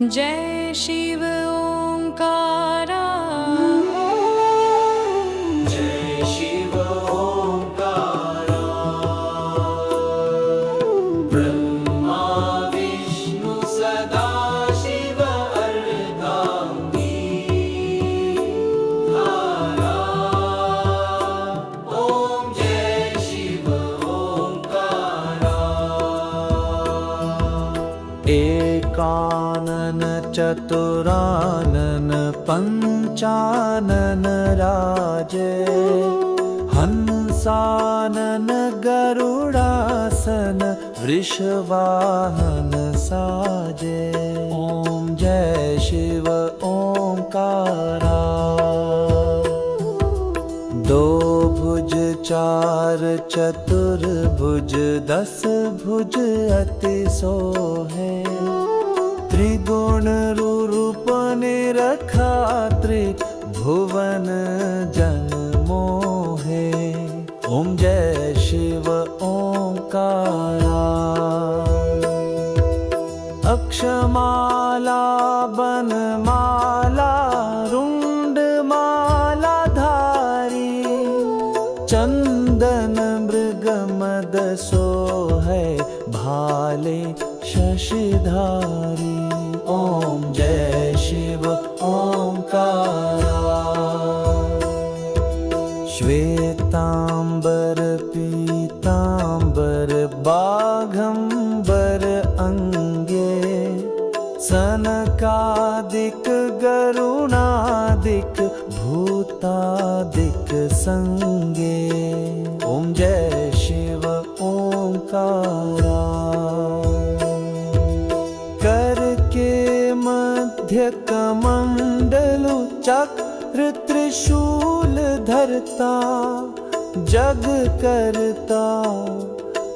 जय शिव ओंकारा। जय शिव ओंकारा। ब्रह्मा विष्णु सदा शिव अर्धांगी धारा। ओम जय शिव ओंकारा। एकानन चतुरानन पंचानन राजे। हंसानन गरुडासन वृषवाहन साजे। ओम जय शिव ओंकारा। दो भुज चार चतुर्भुज दस भुज अति सोहे। त्रिगुण रूप निरखा त्रिभुवन जन मोहे। ओम जय शिव ओंकारा। अक्षमाला बनमाला रुंडमाला धारी। चंदन मृगमद सोहे भाले शशिधारी। ओम जय शिव ओंकारा। श्वेतांबर पीतांबर बाघंबर अंगे। सनकादिक गरुणादिक भूतादिक संगे। ओम जय शिव ओंकारा। कर के मध्य कमंडलु चक्र त्रिशूल धरता। जग करता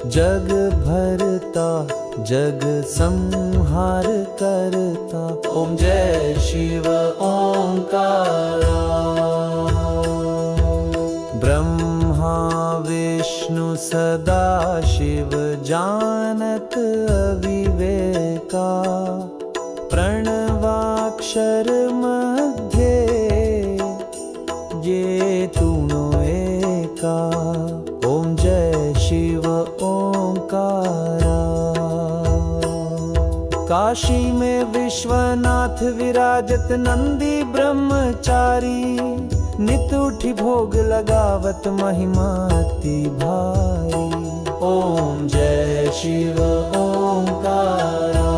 जग भरता जग संहार करता। ओम जय शिव ओंकारा। ब्रह्मा विष्णु सदा शिव जानत अविवेका। प्रणवाक्षर मध्ये ये तुनो एका। ओम जय शिव ओंकारा। काशी में विश्वनाथ विराजत नंदी ब्रह्मचारी। नित उठी भोग लगावत महिमा अति भारी। ओम जय शिव ओंकारा।